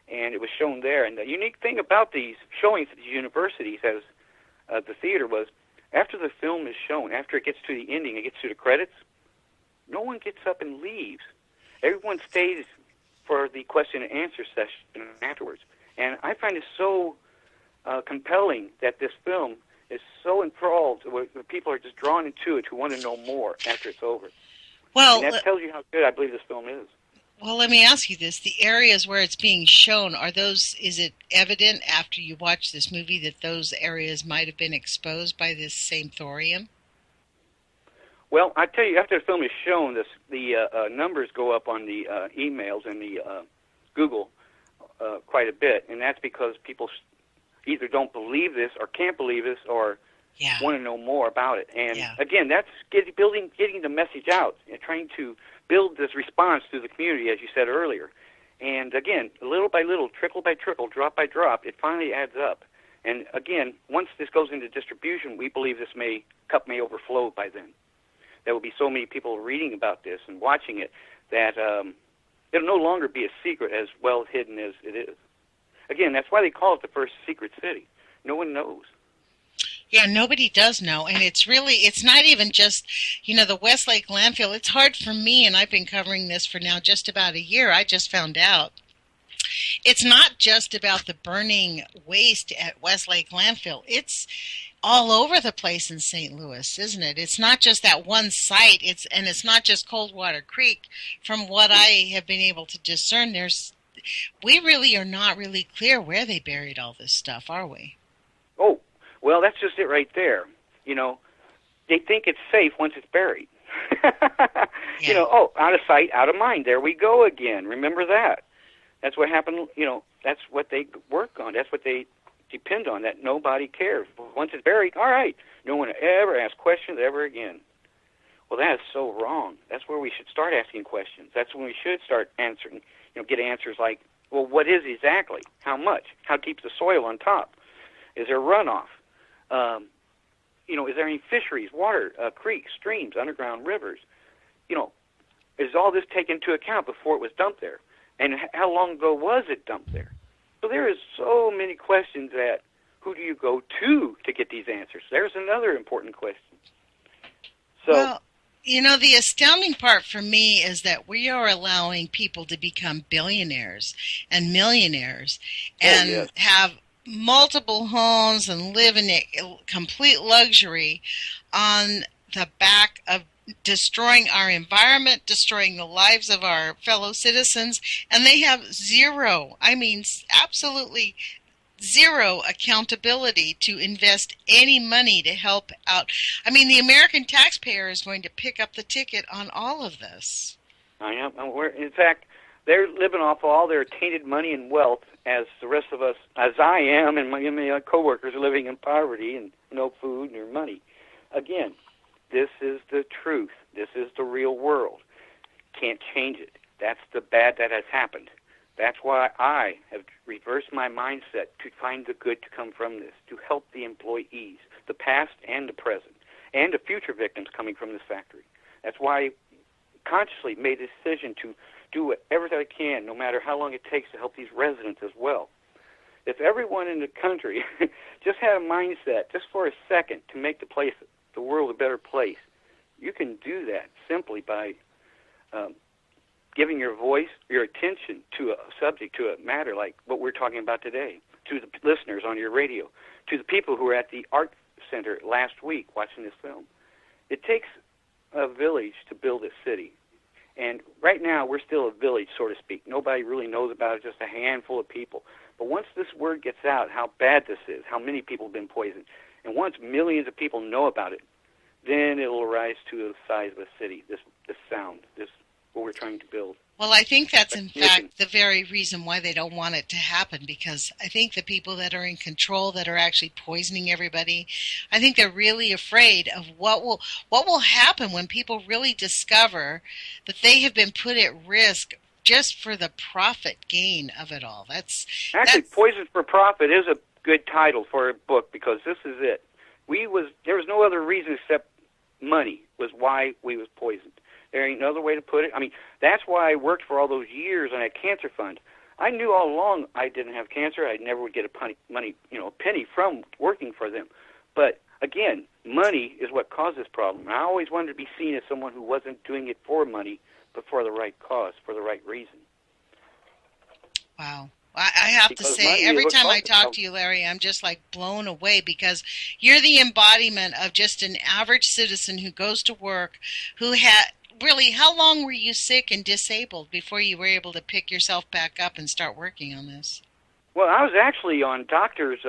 And it was shown there. And the unique thing about these showings at these universities as the theater was, after the film is shown, after it gets to the ending, it gets to the credits, no one gets up and leaves. Everyone stays for the question and answer session afterwards. And I find it so compelling that this film is so enthralled, where people are just drawn into it, who want to know more after it's over. Well, And that tells you how good I believe this film is. Well, let me ask you this. The areas where it's being shown, is it evident after you watch this movie that those areas might have been exposed by this same thorium? Well, I tell you, after the film is shown, the numbers go up on the emails and the Google quite a bit, and that's because people either don't believe this or can't believe this or want to know more about it. And again, that's getting the message out and trying to build this response to the community, as you said earlier. And again, little by little, trickle by trickle, drop by drop, it finally adds up. And again, once this goes into distribution, we believe this cup may overflow by then. There will be so many people reading about this and watching it that it'll no longer be a secret as well hidden as it is. Again, that's why they call it the first secret city. No one knows. Yeah, nobody does know, and it's not even just, the Westlake landfill. It's hard for me, and I've been covering this for now just about a year. I just found out. It's not just about the burning waste at Westlake landfill. It's all over the place in St. Louis, isn't it? It's not just that one site. It's not just Coldwater Creek. From what I have been able to discern, we really are not really clear where they buried all this stuff, are we? Oh, well, that's just it right there. They think it's safe once it's buried. Out of sight, out of mind. There we go again. Remember that. That's what happened. That's what they work on. That's what they depend on, that nobody cares. Once it's buried, all right, no one ever asks questions ever again. Well, that is so wrong. That's where we should start asking questions. That's when we should start answering, get answers like, well, what is exactly? How much? How deep's the soil on top? Is there runoff? Is there any fisheries, water, creeks, streams, underground rivers? Is all this taken into account before it was dumped there? And how long ago was it dumped there? So there is so many questions that who do you go to get these answers? There's another important question. So, well, the astounding part for me is that we are allowing people to become billionaires and millionaires and have multiple homes and live in complete luxury on the back of destroying our environment, destroying the lives of our fellow citizens, and they have absolutely zero accountability to invest any money to help out. The American taxpayer is going to pick up the ticket on all of this. I am. In fact, they're living off all their tainted money and wealth, as the rest of us, as I am, and my coworkers are living in poverty and no food or money. Again, this is the truth. This is the real world. Can't change it. That's the bad that has happened. That's why I have reversed my mindset to find the good to come from this, to help the employees, the past and the present, and the future victims coming from this factory. That's why I consciously made the decision to do whatever that I can, no matter how long it takes, to help these residents as well. If everyone in the country just had a mindset, just for a second, to make the world a better place, you can do that simply by giving your voice, your attention to a subject, to a matter like what we're talking about today, to the listeners on your radio, to the people who were at the art center last week watching this film. It takes a village to build a city. And right now, we're still a village, so to speak. Nobody really knows about it, just a handful of people. But once this word gets out, how bad this is, how many people have been poisoned, and once millions of people know about it, then it will rise to the size of a city, this sound, this what we're trying to build. Well, I think that's in fact the very reason why they don't want it to happen, because I think the people that are in control, that are actually poisoning everybody, I think they're really afraid of what will happen when people really discover that they have been put at risk just for the profit gain of it all. That's Poison for Profit is a good title for a book, because this is it. There was no other reason except money was why we was poisoned. There ain't no other way to put it. I mean, that's why I worked for all those years on that cancer fund. I knew all along I didn't have cancer. I never would get a penny from working for them. But again, money is what caused this problem. And I always wanted to be seen as someone who wasn't doing it for money, but for the right cause, for the right reason. Wow. I have to say, every time I talk to you, Larry, I'm just like blown away, because you're the embodiment of just an average citizen who goes to work, who had really, how long were you sick and disabled before you were able to pick yourself back up and start working on this? Well, I was actually on doctor's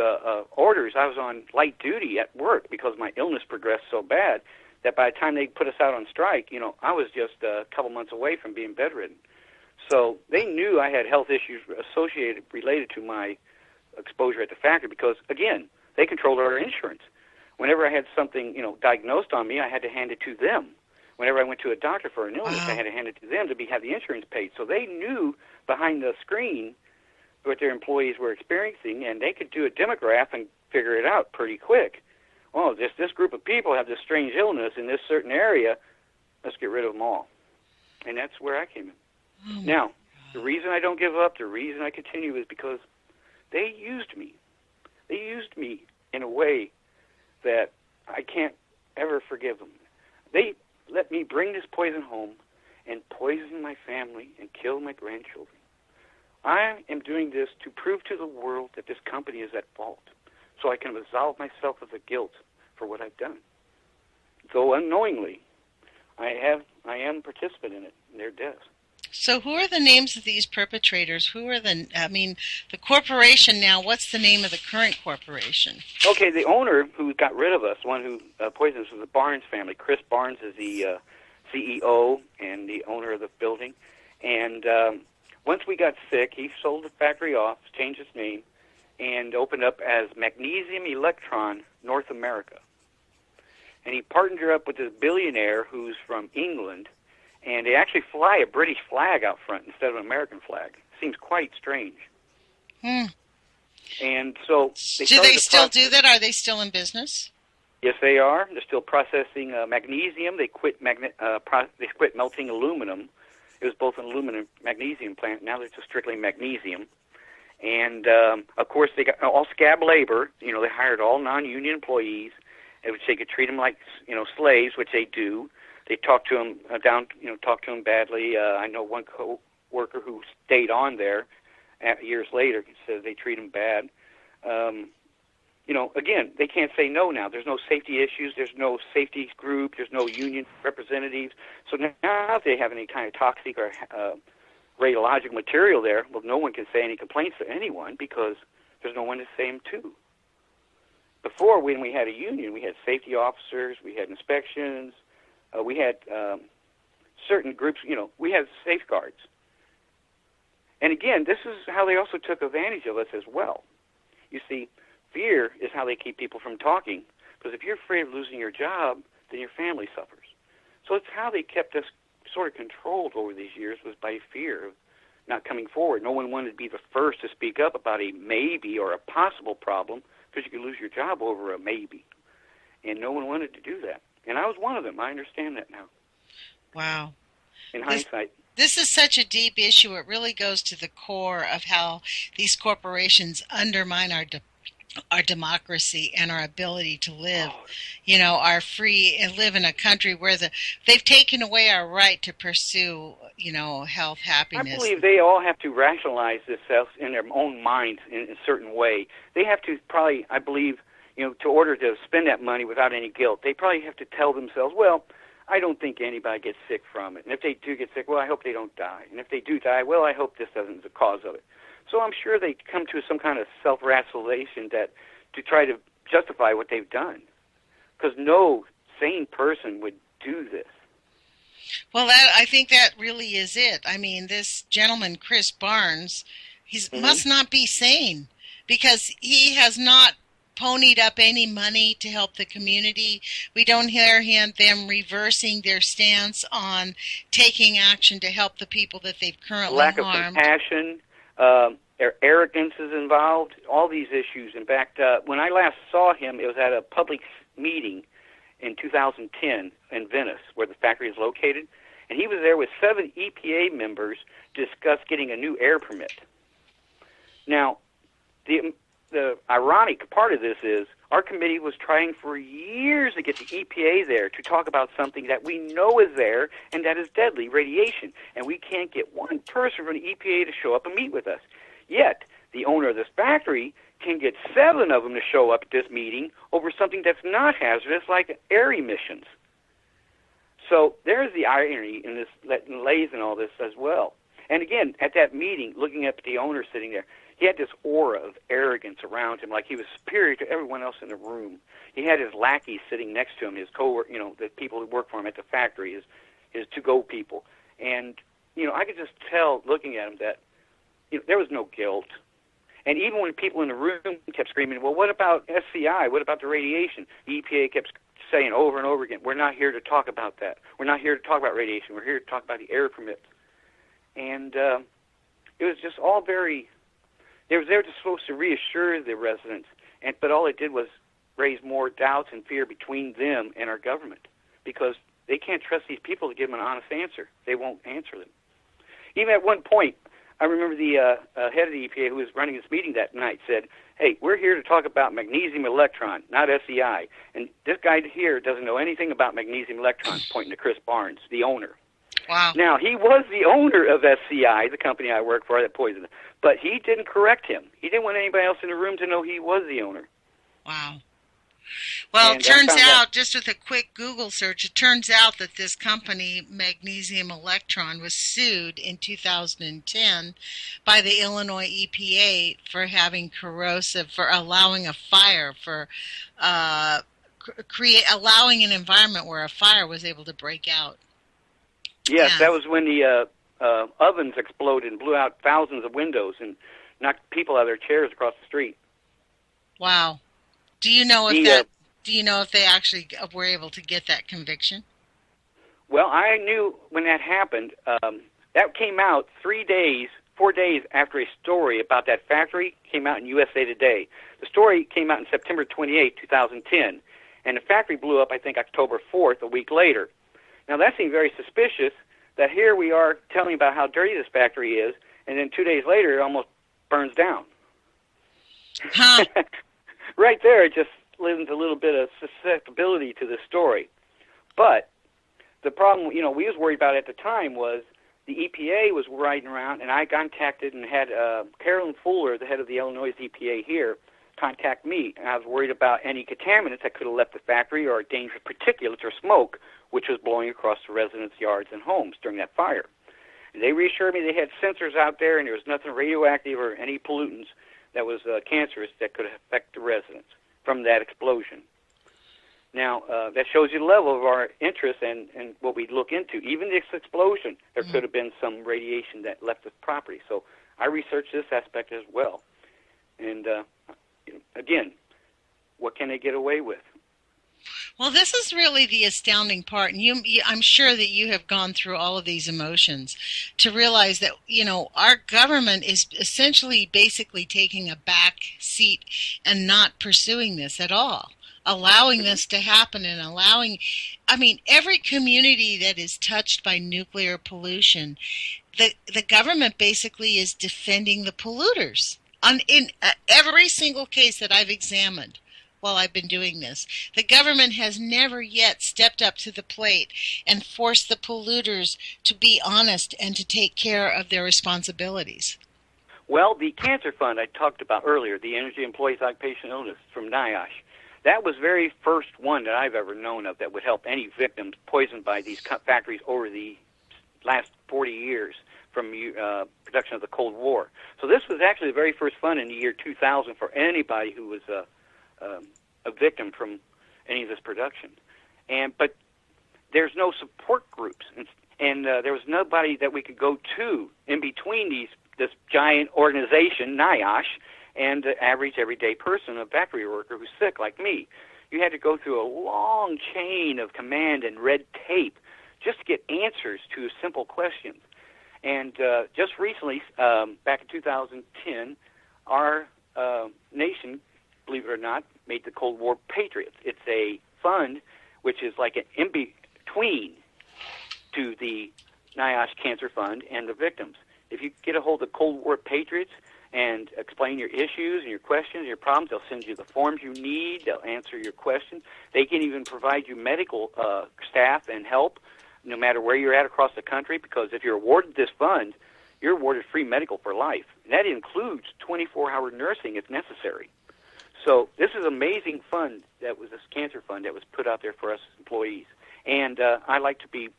orders. I was on light duty at work because my illness progressed so bad that by the time they put us out on strike, I was just a couple months away from being bedridden. So they knew I had health issues related to my exposure at the factory because, again, they controlled our insurance. Whenever I had something, diagnosed on me, I had to hand it to them. Whenever I went to a doctor for an illness, I had to hand it to them to have the insurance paid. So they knew behind the screen what their employees were experiencing, and they could do a demograph and figure it out pretty quick. Oh, this group of people have this strange illness in this certain area. Let's get rid of them all. And that's where I came in. Now, the reason I don't give up, the reason I continue is because they used me. They used me in a way that I can't ever forgive them. They let me bring this poison home and poison my family and kill my grandchildren. I am doing this to prove to the world that this company is at fault, so I can absolve myself of the guilt for what I've done. Though unknowingly, I am a participant in it, in their deaths. So who are the names of these perpetrators? The corporation now, what's the name of the current corporation? Okay, the owner who got rid of us, the one who poisoned us, was the Barnes family. Chris Barnes is the CEO and the owner of the building. And once we got sick, he sold the factory off, changed its name, and opened up as Magnesium Electron North America. And he partnered up with this billionaire who's from England, and they actually fly a British flag out front instead of an American flag. Seems quite strange. And so do they still do that? Are they still in business? Yes, they are. They're still processing magnesium. They quit melting aluminum. It was both an aluminum and magnesium plant. Now they're just strictly magnesium. And of course, they got all scab labor. They hired all non-union employees, which they could treat them like slaves, which they do. They talked to him talked to him badly. I know one co-worker who stayed on there years later said they treat him bad. Again, they can't say no now. There's no safety issues. There's no safety group. There's no union representatives. So now if they have any kind of toxic or radiological material there, well, no one can say any complaints to anyone because there's no one to say them to. Before, when we had a union, we had safety officers, we had inspections, we had certain groups, we had safeguards. And again, this is how they also took advantage of us as well. You see, fear is how they keep people from talking, because if you're afraid of losing your job, then your family suffers. So it's how they kept us sort of controlled over these years, was by fear of not coming forward. No one wanted to be the first to speak up about a maybe or a possible problem, because you could lose your job over a maybe. And no one wanted to do that. And I was one of them. I understand that now. Wow. in hindsight. This is such a deep issue. It really goes to the core of how these corporations undermine our democracy and our ability to live, our free and live in a country where they've taken away our right to pursue, health, happiness. I believe they all have to rationalize this in their own minds in a certain way. They have to probably, I believe, to order to spend that money without any guilt, they probably have to tell themselves, well, I don't think anybody gets sick from it. And if they do get sick, well, I hope they don't die. And if they do die, well, I hope this isn't the cause of it. So I'm sure they come to some kind of self-rationalization to try to justify what they've done. Because no sane person would do this. Well, I think that really is it. I mean, this gentleman, Chris Barnes, he must not be sane because he has not ponied up any money to help the community. We don't hear them reversing their stance on taking action to help the people that they've currently harmed. Lack of compassion, arrogance is involved, all these issues. In fact, when I last saw him, it was at a public meeting in 2010 in Venice, where the factory is located, and he was there with 7 EPA members to discuss getting a new air permit. Now, the ironic part of this is our committee was trying for years to get the EPA there to talk about something that we know is there, and that is deadly radiation. And we can't get one person from the EPA to show up and meet with us. Yet, the owner of this factory can get 7 of them to show up at this meeting over something that's not hazardous, like air emissions. So there's the irony in this, that lays in all this as well. And again, at that meeting, looking at the owner sitting there, he had this aura of arrogance around him, like he was superior to everyone else in the room. He had his lackeys sitting next to him, his the people who work for him at the factory, his to-go people. And, I could just tell, looking at him, that there was no guilt. And even when people in the room kept screaming, well, what about SCI? What about the radiation? The EPA kept saying over and over again, we're not here to talk about that. We're not here to talk about radiation. We're here to talk about the air permits. And it was just all very... They were there supposed to reassure the residents, but all it did was raise more doubts and fear between them and our government, because they can't trust these people to give them an honest answer. They won't answer them. Even at one point, I remember the head of the EPA who was running this meeting that night said, hey, we're here to talk about magnesium electron, not SEI. And this guy here doesn't know anything about magnesium electrons, pointing to Chris Barnes, the owner. Wow. Now, he was the owner of SCI, the company I work for that poisoned him, but he didn't correct him. He didn't want anybody else in the room to know he was the owner. Wow. Well, it turns out, just with a quick Google search, it turns out that this company, Magnesium Electron, was sued in 2010 by the Illinois EPA for having for allowing a fire, for allowing an environment where a fire was able to break out. Yes, that was when the ovens exploded and blew out thousands of windows and knocked people out of their chairs across the street. Wow. Do you know if they actually were able to get that conviction? Well, I knew when that happened. That came out 4 days after a story about that factory came out in USA Today. The story came out on September 28, 2010, and the factory blew up, I think, October 4th, a week later. Now, that seemed very suspicious that here we are telling about how dirty this factory is, and then 2 days later it almost burns down. Huh. Right there, it just lends a little bit of susceptibility to the story. But the problem, we was worried about at the time was the EPA was riding around, and I contacted and had Carolyn Fuller, the head of the Illinois EPA here, contact me, and I was worried about any contaminants that could have left the factory or dangerous particulates or smoke, which was blowing across the residents' yards and homes during that fire. And they reassured me they had sensors out there and there was nothing radioactive or any pollutants that was cancerous that could affect the residents from that explosion. Now, that shows you the level of our interest and what we look into. Even this explosion, there could have been some radiation that left the property. So I researched this aspect as well. And, again, what can they get away with? Well, this is really the astounding part, and I'm sure that you have gone through all of these emotions to realize that, our government is essentially basically taking a back seat and not pursuing this at all. allowing this to happen and every community that is touched by nuclear pollution, the government basically is defending the polluters. In every single case that I've examined while I've been doing this, the government has never yet stepped up to the plate and forced the polluters to be honest and to take care of their responsibilities. Well, the Cancer Fund I talked about earlier, the Energy Employees Occupational Illness from NIOSH, that was the very first one that I've ever known of that would help any victims poisoned by these factories over the last 40 years from production of the Cold War. So this was actually the very first fund in the year 2000 for anybody who was a victim from any of this production. But there's no support groups, and there was nobody that we could go to in between this giant organization, NIOSH, and the average everyday person, a factory worker who's sick like me. You had to go through a long chain of command and red tape just to get answers to simple questions. And just recently, back in 2010, our nation, believe it or not, made the Cold War Patriots. It's a fund which is like an in-between to the NIOSH Cancer Fund and the victims. If you get a hold of Cold War Patriots and explain your issues and your questions and your problems, they'll send you the forms you need. They'll answer your questions. They can even provide you medical staff and help no matter where you're at across the country, because if you're awarded this fund, you're awarded free medical for life. And that includes 24-hour nursing if necessary. So this is an amazing fund that was this cancer fund that was put out there for us employees. And I like to be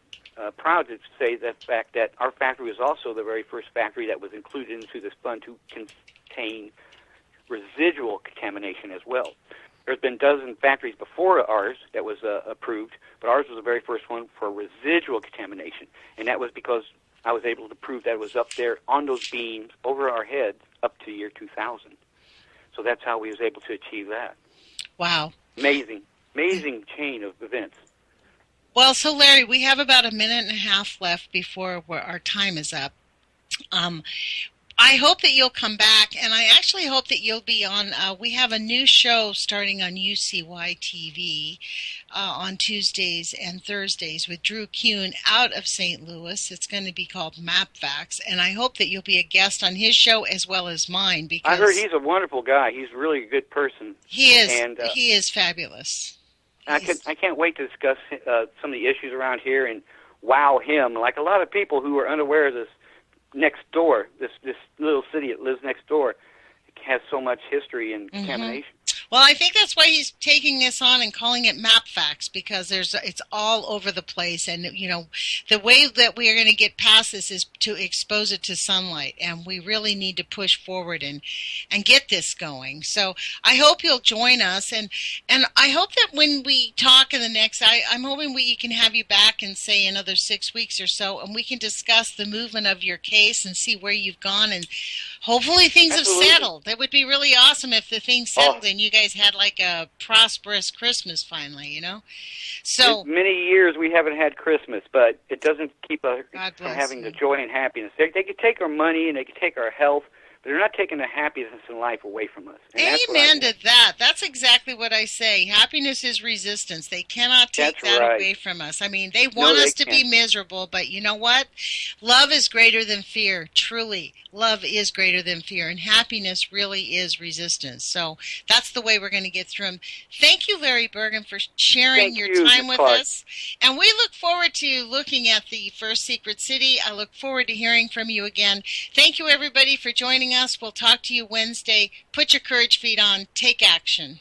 proud to say the fact that our factory was also the very first factory that was included into this fund to contain residual contamination as well. There's been dozen factories before ours that was approved, but ours was the very first one for residual contamination. And that was because I was able to prove that it was up there on those beams over our heads up to the year 2000. So that's how we was able to achieve that. Wow. Amazing chain of events. Well, so Larry, we have about a minute and a half left before our time is up. I hope that you'll come back, and I actually hope that you'll be on. We have a new show starting on UCY TV on Tuesdays and Thursdays with Drew Kuhn out of St. Louis. It's going to be called Map Facts, and I hope that you'll be a guest on his show as well as mine. Because I heard he's a wonderful guy. He's really a good person. He is. And he is fabulous. I can't wait to discuss some of the issues around here and wow him. Like a lot of people who are unaware of this next door, this little city that lives next door, has so much history and contamination. Well, I think that's why he's taking this on and calling it Map Facts, because it's all over the place. And, the way that we are going to get past this is to expose it to sunlight. And we really need to push forward and get this going. So I hope you'll join us. And I hope that when we talk in the next, I'm hoping we can have you back in, say, another 6 weeks or so, and we can discuss the movement of your case and see where you've gone. And hopefully things have settled. It would be really awesome if the things settled and you guys had like a prosperous Christmas finally, So in many years we haven't had Christmas, but it doesn't keep us from having the joy and happiness. They could take our money and they could take our health, but they're not taking the happiness in life away from us. And amen to that. That's exactly what I say. Happiness is resistance. They cannot take that away from us. They want us to be miserable, but you know what? Love is greater than fear. Truly, love is greater than fear, and happiness really is resistance. So that's the way we're going to get through them. Thank you, Larry Burgen, for sharing your time with us. And we look forward to looking at the first secret city. I look forward to hearing from you again. Thank you, everybody, for joining us. We'll talk to you Wednesday. Put your courage feet on. Take action.